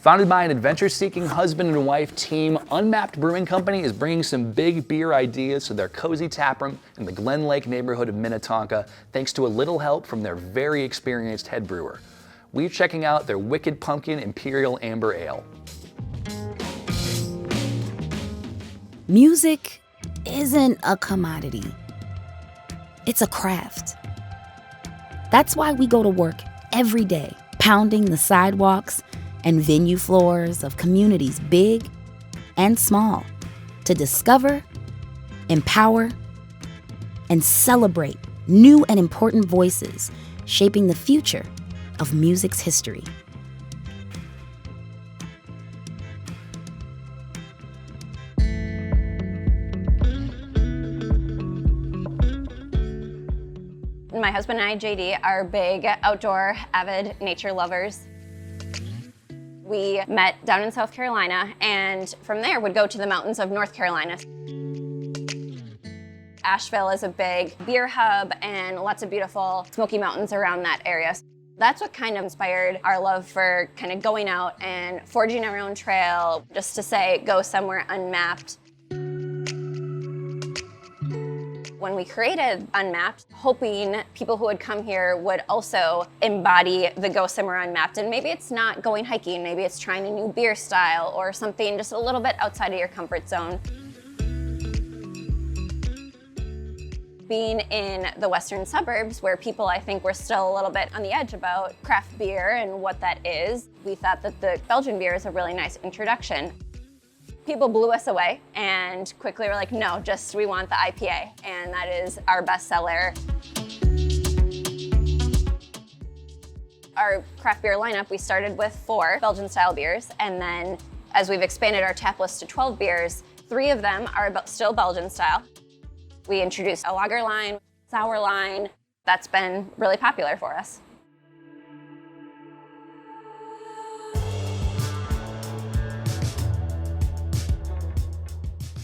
Founded by an adventure-seeking husband and wife team, Unmapped Brewing Company is bringing some big beer ideas to their cozy taproom in the Glen Lake neighborhood of Minnetonka, thanks to a little help from their very experienced head brewer. We're checking out their Wicked Pumpkin Imperial Amber Ale. Music isn't a commodity. It's a craft. That's why we go to work every day, pounding the sidewalks and venue floors of communities big and small, to discover, empower, and celebrate new and important voices shaping the future of music's history. My husband and I, JD, are big outdoor, avid nature lovers. We met down in South Carolina, and from there would go to the mountains of North Carolina. Asheville is a big beer hub and lots of beautiful Smoky Mountains around that area. That's what kind of inspired our love for kind of going out and forging our own trail, just to say, go somewhere unmapped. When we created Unmapped, hoping people who would come here would also embody the go somewhere unmapped. And maybe it's not going hiking, maybe it's trying a new beer style or something just a little bit outside of your comfort zone. Being in the western suburbs, where people, I think, were still a little bit on the edge about craft beer and what that is, we thought that the Belgian beer is a really nice introduction. People blew us away and quickly were like, no, we want the IPA, and that is our bestseller. Our craft beer lineup, we started with 4 Belgian-style beers, and then as we've expanded our tap list to 12 beers, 3 of them are still Belgian-style. We introduced a lager line, sour line. That's been really popular for us.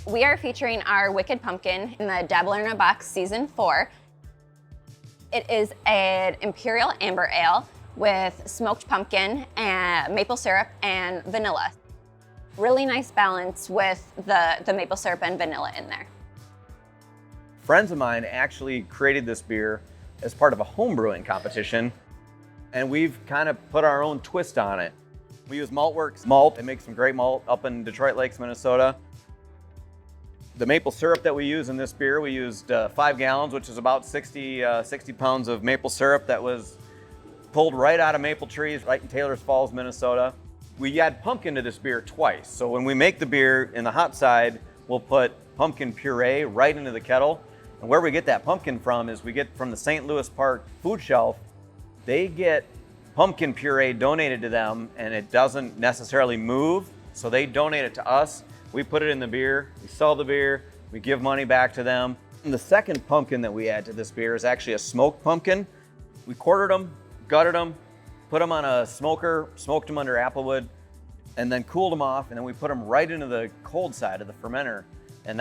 We are featuring our Wicked Pumpkin in the Dabbler in a Box Season 4. It is an Imperial Amber Ale with smoked pumpkin and maple syrup and vanilla. Really nice balance with the maple syrup and vanilla in there. Friends of mine actually created this beer as part of a home brewing competition, and we've kind of put our own twist on it. We use Maltworks malt. They make some great malt up in Detroit Lakes, Minnesota. The maple syrup that we use in this beer, we used 5 gallons, which is about 60 pounds of maple syrup that was pulled right out of maple trees right in Taylor's Falls, Minnesota. We add pumpkin to this beer twice. So when we make the beer in the hot side, we'll put pumpkin puree right into the kettle. And where we get that pumpkin from is we get from the St. Louis Park food shelf. They get pumpkin puree donated to them, and it doesn't necessarily move, so they donate it to us. We put it in the beer, we sell the beer, we give money back to them. And the second pumpkin that we add to this beer is actually a smoked pumpkin. We quartered them, gutted them, put them on a smoker, smoked them under applewood, and then cooled them off, and then we put them right into the cold side of the fermenter. And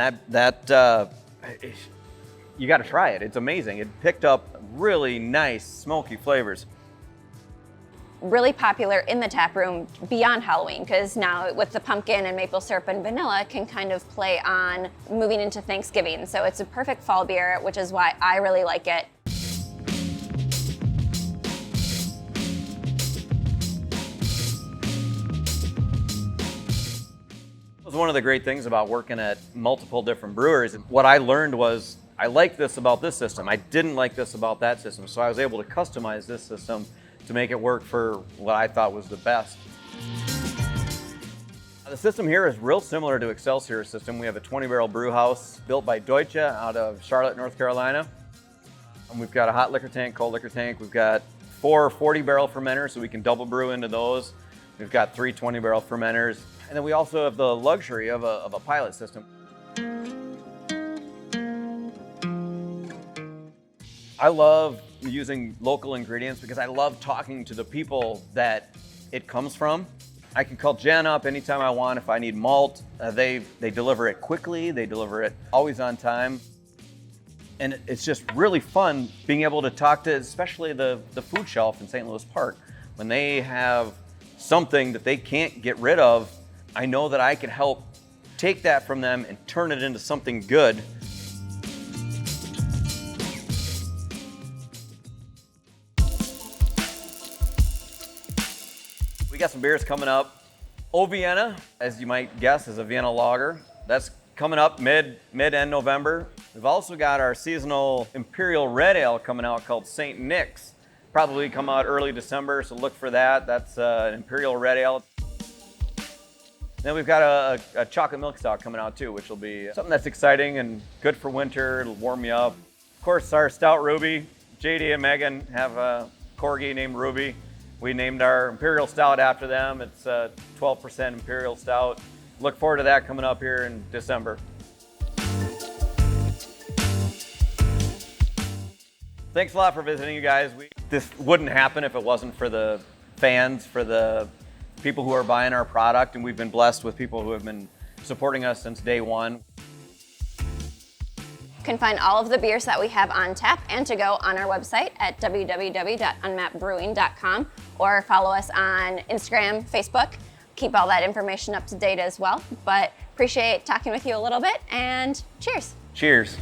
you gotta try it, it's amazing. It picked up really nice smoky flavors. Really popular in the tap room beyond Halloween, because now with the pumpkin and maple syrup and vanilla can kind of play on moving into Thanksgiving. So it's a perfect fall beer, which is why I really like it. It was one of the great things about working at multiple different breweries. What I learned was I like this about this system. I didn't like this about that system. So I was able to customize this system to make it work for what I thought was the best. The system here is real similar to Excelsior's system. We have a 20-barrel brew house built by Deutsche out of Charlotte, North Carolina. And we've got a hot liquor tank, cold liquor tank. We've got 4 40-barrel fermenters, so we can double brew into those. We've got 3 20-barrel fermenters. And then we also have the luxury of a pilot system. I love using local ingredients because I love talking to the people that it comes from. I can call Jen up anytime I want if I need malt. They deliver it quickly, they deliver it always on time. And it's just really fun being able to talk to especially the food shelf in St. Louis Park. When they have something that they can't get rid of, I know that I can help take that from them and turn it into something good. We got some beers coming up. O Vienna, as you might guess, is a Vienna lager. That's coming up mid-end November. We've also got our seasonal Imperial Red Ale coming out called St. Nick's. Probably come out early December, so look for that. That's an Imperial Red Ale. Then we've got a chocolate milk stout coming out too, which will be something that's exciting and good for winter. It'll warm you up. Of course, our Stout Ruby. JD and Megan have a corgi named Ruby. We named our Imperial Stout after them. It's a 12% Imperial Stout. Look forward to that coming up here in December. Thanks a lot for visiting, you guys. This wouldn't happen if it wasn't for the fans, for the people who are buying our product, and we've been blessed with people who have been supporting us since day one. You can find all of the beers that we have on tap and to go on our website at www.unmappedbrewing.com, or follow us on Instagram, Facebook. Keep all that information up to date as well. But appreciate talking with you a little bit, and cheers. Cheers.